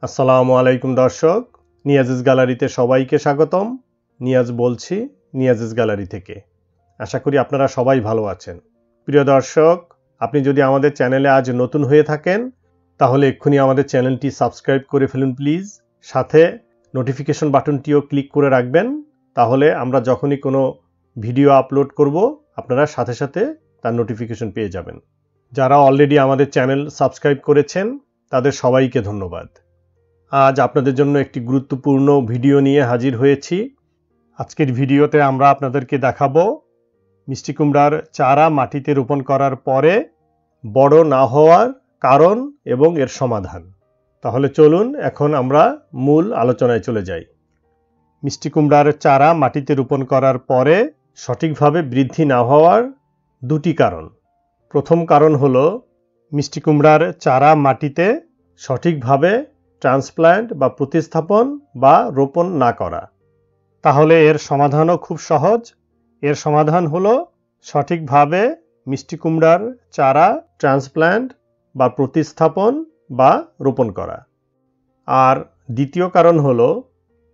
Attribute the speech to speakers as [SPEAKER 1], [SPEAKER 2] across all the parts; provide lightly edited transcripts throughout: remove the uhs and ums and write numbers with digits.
[SPEAKER 1] আসসালামু আলাইকুম দর্শক, নিয়াজিস গ্যালারিতে সবাইকে স্বাগতম। নিয়াজ বলছি নিয়াজিস গ্যালারি থেকে। আশা করি আপনারা সবাই ভালো আছেন। প্রিয় দর্শক, আপনি যদি আমাদের চ্যানেলে আজ নতুন হয়ে থাকেন তাহলে এক্ষুনি আমাদের চ্যানেলটি সাবস্ক্রাইব করে ফেলুন প্লিজ। সাথে নোটিফিকেশন বাটনটিও ক্লিক করে রাখবেন, তাহলে আমরা যখনই কোনো ভিডিও আপলোড করব আপনারা সাথে সাথে তার নোটিফিকেশন পেয়ে যাবেন। যারা অলরেডি আমাদের চ্যানেল সাবস্ক্রাইব করেছেন তাদের সবাইকে ধন্যবাদ। আজ আপনাদের জন্য একটি গুরুত্বপূর্ণ ভিডিও নিয়ে হাজির হয়েছি। আজকের ভিডিওতে আমরা আপনাদেরকে দেখাবো মিষ্টি কুমড়ার চারা মাটিতে রোপণ করার পরে বড় না হওয়ার কারণ এবং এর সমাধান। তাহলে চলুন এখন আমরা মূল আলোচনায় চলে যাই। মিষ্টি কুমড়ার চারা মাটিতে রোপণ করার পরে সঠিকভাবে বৃদ্ধি না হওয়ার দুটি কারণ। প্রথম কারণ হলো মিষ্টি কুমড়ার চারা মাটিতে সঠিকভাবে ট্রান্সপ্ল্যান্ট বা প্রতিস্থাপন বা রোপণ না করা। তাহলে এর সমাধানও খুব সহজ। এর সমাধান হলো সঠিকভাবে মিষ্টি কুমড়ার চারা ট্রান্সপ্ল্যান্ট বা প্রতিস্থাপন বা রোপণ করা। আর দ্বিতীয় কারণ হলো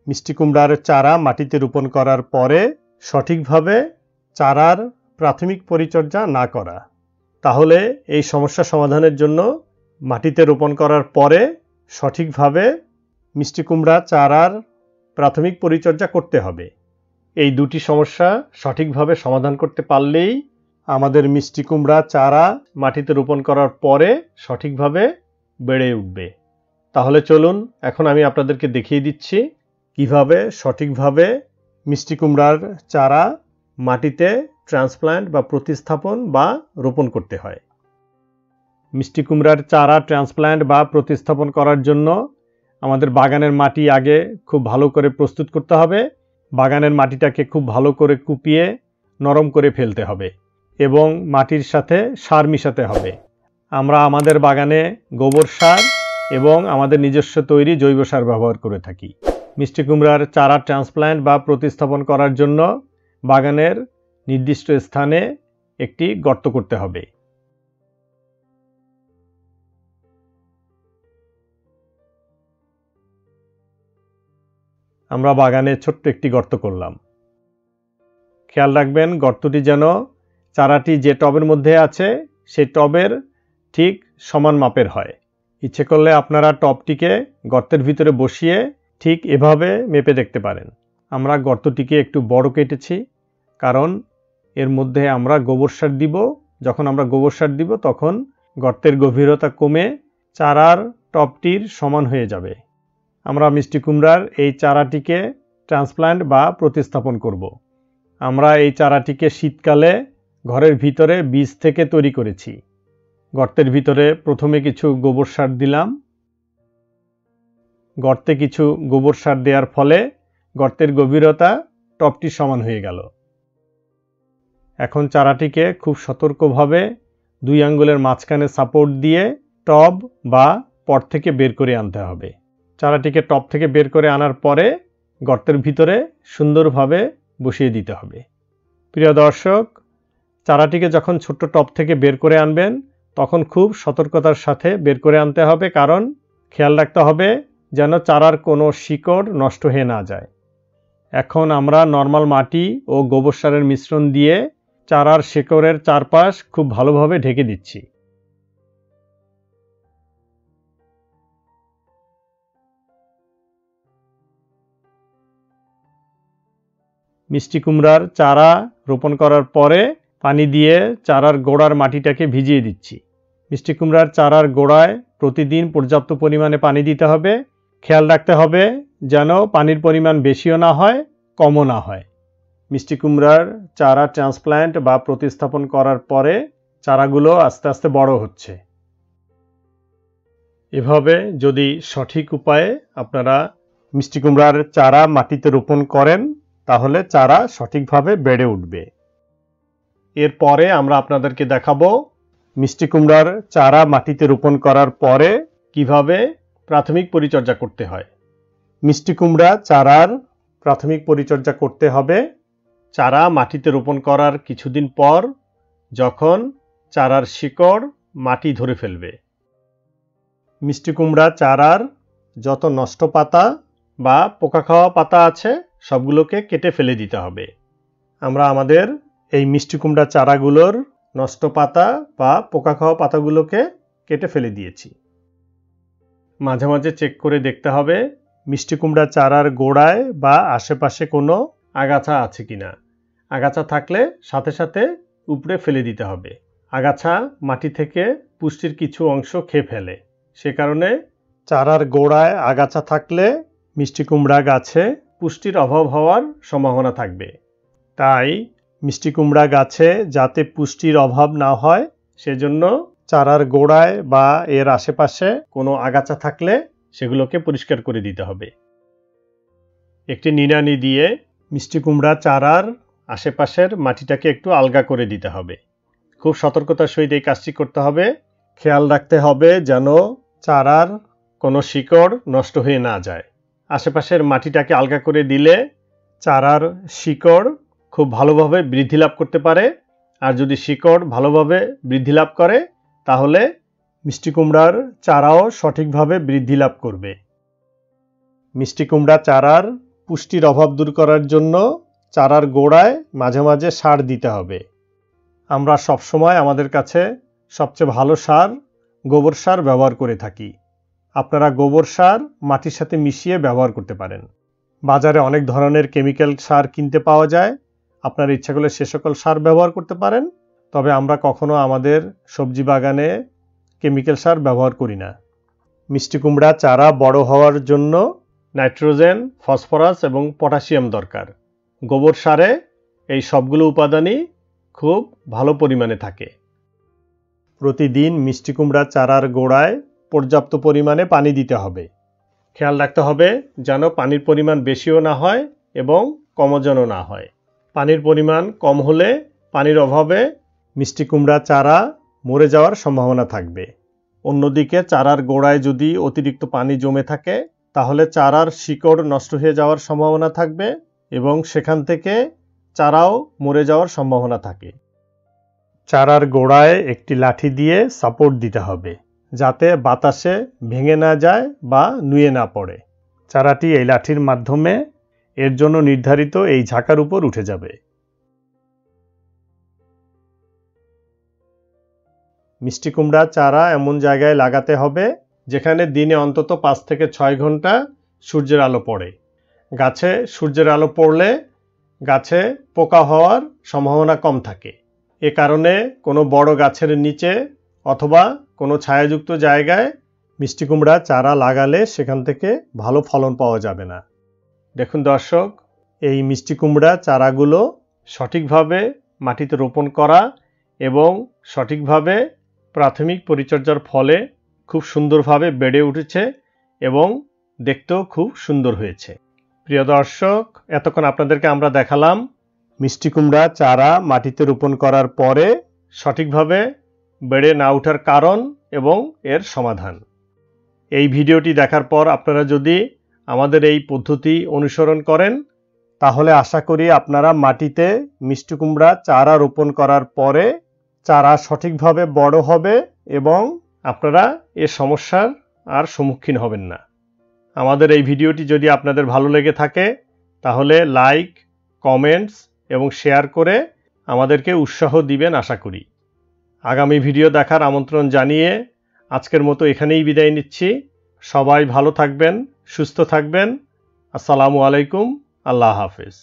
[SPEAKER 1] মিষ্টি কুমড়ার চারা মাটিতে রোপণ করার পরে সঠিকভাবে চারার প্রাথমিক পরিচর্যা না করা। তাহলে এই সমস্যা সমাধানের জন্য মাটিতে রোপণ করার পরে সঠিকভাবে মিষ্টি কুমড়া চারার প্রাথমিক পরিচর্যা করতে হবে। এই দুটি সমস্যা সঠিকভাবে সমাধান করতে পারলেই আমাদের মিষ্টি কুমড়া চারা মাটিতে রোপণ করার পরে সঠিকভাবে বেড়ে উঠবে। তাহলে চলুন এখন আমি আপনাদেরকে দেখিয়ে দিচ্ছি কিভাবে সঠিকভাবে মিষ্টি কুমড়ার চারা মাটিতে ট্রান্সপ্ল্যান্ট বা প্রতিস্থাপন বা রোপণ করতে হয়। মিষ্টি কুমড়ার চারা ট্রান্সপ্ল্যান্ট বা প্রতিস্থাপন করার জন্য আমাদের বাগানের মাটি আগে খুব ভালো করে প্রস্তুত করতে হবে। বাগানের মাটিটাকে খুব ভালো করে কুপিয়ে নরম করে ফেলতে হবে এবং মাটির সাথে সার মিশাতে হবে। আমরা আমাদের বাগানে গোবর সার এবং আমাদের নিজস্ব তৈরি জৈব সার ব্যবহার করে থাকি। মিষ্টি কুমড়ার চারা ট্রান্সপ্ল্যান্ট বা প্রতিস্থাপন করার জন্য বাগানের নির্দিষ্ট স্থানে একটি গর্ত করতে হবে। আমরা বাগানে ছোট্ট একটি গর্ত করলাম। খেয়াল রাখবেন গর্তটি যেন চারাটি যে টবের মধ্যে আছে সেই টবের ঠিক সমান মাপের হয়। ইচ্ছে করলে আপনারা টবটিকে গর্তের ভিতরে বসিয়ে ঠিক এভাবে মেপে দেখতে পারেন। আমরা গর্তটিকে একটু বড় কেটেছি কারণ এর মধ্যে আমরা গোবর সার দিব। যখন আমরা গোবর সার দিব তখন গর্তের গভীরতা কমে চারার টবটির সমান হয়ে যাবে। আমরা মিষ্টি কুমড়ার এই চারাটিকে ট্রান্সপ্ল্যান্ট বা প্রতিস্থাপন করব। আমরা এই চারাটিকে শীতকালে ঘরের ভিতরে বীজ থেকে তৈরি করেছি। গর্তের ভিতরে প্রথমে কিছু গোবর সার দিলাম। গর্তে কিছু গোবর সার দেওয়ার ফলে গর্তের গভীরতা টবটির সমান হয়ে গেল। এখন চারাটিকে খুব সতর্কভাবে 2 আঙ্গুলের মাঝখানে সাপোর্ট দিয়ে টব বা পট থেকে বের করে আনতে হবে। চারাটিকে টব থেকে বের করে আনার পরে গর্তের ভিতরে সুন্দরভাবে বসিয়ে দিতে হবে। প্রিয় দর্শক, চারাটিকে যখন ছোট্ট টব থেকে বের করে আনবেন তখন খুব সতর্কতার সাথে বের করে আনতে হবে, কারণ খেয়াল রাখতে হবে যেন চারার কোনো শিকড় নষ্ট হয়ে না যায়। এখন আমরা নর্মাল মাটি ও গোবর সারের মিশ্রণ দিয়ে চারার শিকড়ের চারপাশ খুব ভালোভাবে ঢেকে দিচ্ছি। মিষ্টি কুমড়ার চারা রোপণ করার পরে পানি দিয়ে চারার গোড়ার মাটিটাকে ভিজিয়ে দিচ্ছি। মিষ্টি কুমড়ার চারার গোড়ায় প্রতিদিন পর্যাপ্ত পরিমাণে পানি দিতে হবে। খেয়াল রাখতে হবে যেন পানির পরিমাণ বেশিও না হয় কমও না হয়। মিষ্টি কুমড়ার চারা ট্রান্সপ্ল্যান্ট বা প্রতিস্থাপন করার পরে চারাগুলো আস্তে আস্তে বড় হচ্ছে। এভাবে যদি সঠিক উপায়ে আপনারা মিষ্টি কুমড়ার চারা মাটিতে রোপণ করেন তাহলে চারা সঠিকভাবে বেড়ে উঠবে। এরপরে আমরা আপনাদেরকে দেখাবো মিষ্টি কুমড়ার চারা মাটিতে রোপণ করার পরে কিভাবে প্রাথমিক পরিচর্যা করতে হয়। মিষ্টি কুমড়া চারার প্রাথমিক পরিচর্যা করতে হবে চারা মাটিতে রোপণ করার কিছুদিন পর, যখন চারার শিকড় মাটি ধরে ফেলবে। মিষ্টি কুমড়া চারার যত নষ্ট পাতা বা পোকা খাওয়া পাতা আছে সবগুলোকে কেটে ফেলে দিতে হবে। আমরা আমাদের এই মিষ্টি কুমড়া চারাগুলোর নষ্ট পাতা বা পোকা খাওয়া পাতাগুলোকে কেটে ফেলে দিয়েছি। মাঝে মাঝে চেক করে দেখতে হবে মিষ্টি কুমড়া চারার গোড়ায় বা আশেপাশে কোনো আগাছা আছে কিনা। আগাছা থাকলে সাথে সাথে উপড়ে ফেলে দিতে হবে। আগাছা মাটি থেকে পুষ্টির কিছু অংশ খেয়ে ফেলে, সে কারণে চারার গোড়ায় আগাছা থাকলে মিষ্টি কুমড়া গাছে পুষ্টির অভাব হওয়ার সম্ভাবনা থাকবে। তাই মিষ্টি কুমড়া গাছে যাতে পুষ্টির অভাব না হয় সেজন্য চারার গোড়ায় বা এর আশেপাশে কোনো আগাছা থাকলে সেগুলোকে পরিষ্কার করে দিতে হবে। একটি নিড়ানি দিয়ে মিষ্টি কুমড়া চারার আশেপাশের মাটিটাকে একটু আলগা করে দিতে হবে। খুব সতর্কতার সহিত এই কাজটি করতে হবে। খেয়াল রাখতে হবে যেন চারার কোনো শিকড় নষ্ট হয়ে না যায়। আশেপাশের মাটিটাকে আলগা করে দিলে চারার শিকড় খুব ভালোভাবে বৃদ্ধি লাভ করতে পারে। আর যদি শিকড় ভালোভাবে বৃদ্ধি লাভ করে তাহলে মিষ্টি কুমড়ার চারাও সঠিকভাবে বৃদ্ধি লাভ করবে। মিষ্টি কুমড়া চারার পুষ্টির অভাব দূর করার জন্য চারার গোড়ায় মাঝে মাঝে সার দিতে হবে। আমরা সবসময় আমাদের কাছে সবচেয়ে ভালো সার গোবর সার ব্যবহার করে থাকি। আপনারা গোবর সার মাটির সাথে মিশিয়ে ব্যবহার করতে পারেন। বাজারে অনেক ধরনের কেমিক্যাল সার কিনতে পাওয়া যায়। আপনার ইচ্ছা করলে সে সকল সার ব্যবহার করতে পারেন, তবে আমরা কখনো আমাদের সবজি বাগানে কেমিক্যাল সার ব্যবহার করি না। মিষ্টি কুমড়া চারা বড় হওয়ার জন্য নাইট্রোজেন, ফসফরাস এবং পটাশিয়াম দরকার। গোবর সারে এই সবগুলো উপাদানই খুব ভালো পরিমাণে থাকে। প্রতিদিন মিষ্টি কুমড়া চারার গোড়ায় পর্যাপ্ত পরিমাণে পানি দিতে হবে। খেয়াল রাখতে হবে যেন পানির পরিমাণ বেশিও না হয় এবং কমও যেন না হয়। পানির পরিমাণ কম হলে পানির অভাবে মিষ্টি কুমড়া চারা মরে যাওয়ার সম্ভাবনা থাকবে। অন্যদিকে চারার গোড়ায় যদি অতিরিক্ত পানি জমে থাকে তাহলে চারার শিকড় নষ্ট হয়ে যাওয়ার সম্ভাবনা থাকবে এবং সেখান থেকে চারাও মরে যাওয়ার সম্ভাবনা থাকে। চারার গোড়ায় একটি লাঠি দিয়ে সাপোর্ট দিতে হবে যাতে বাতাসে ভেঙে না যায় বা নুয়ে না পড়ে। চারাটি এই লাঠির মাধ্যমে এর জন্য নির্ধারিত এই ঝাঁকার উপর উঠে যাবে। মিষ্টি কুমড়া চারা এমন জায়গায় লাগাতে হবে যেখানে দিনে অন্তত 5 থেকে 6 ঘন্টা সূর্যের আলো পড়ে। গাছে সূর্যের আলো পড়লে গাছে পোকা হওয়ার সম্ভাবনা কম থাকে। এ কারণে কোনো বড় গাছের নিচে অথবা কোনো ছায়াযুক্ত জায়গায় মিষ্টি কুমড়া চারা লাগালে সেখান থেকে ভালো ফলন পাওয়া যাবে না। দেখুন দর্শক, এই মিষ্টি কুমড়া চারাগুলো সঠিকভাবে মাটিতে রোপণ করা এবং সঠিকভাবে প্রাথমিক পরিচর্যার ফলে খুব সুন্দরভাবে বেড়ে উঠেছে এবং দেখতেও খুব সুন্দর হয়েছে। প্রিয় দর্শক, এতক্ষণ আপনাদেরকে আমরা দেখালাম মিষ্টি কুমড়া চারা মাটিতে রোপণ করার পরে সঠিকভাবে বেড়ে না ওঠার কারণ এবং এর সমাধান। এই ভিডিওটি দেখার পর আপনারা যদি আমাদের এই পদ্ধতি অনুসরণ করেন তাহলে আশা করি আপনারা মাটিতে মিষ্টি কুমড়া চারা রোপণ করার পরে চারা সঠিকভাবে বড় হবে এবং আপনারা এ সমস্যার আর সম্মুখীন হবেন না। আমাদের এই ভিডিওটি যদি আপনাদের ভালো লেগে থাকে তাহলে লাইক, কমেন্টস এবং শেয়ার করে আমাদেরকে উৎসাহ দিবেন আশা করি। আগামী ভিডিও দেখার আমন্ত্রণ জানিয়ে আজকের মতো এখানেই বিদায় নিচ্ছি। সবাই ভালো থাকবেন, সুস্থ থাকবেন। আসসালামু আলাইকুম। আল্লাহ হাফেজ।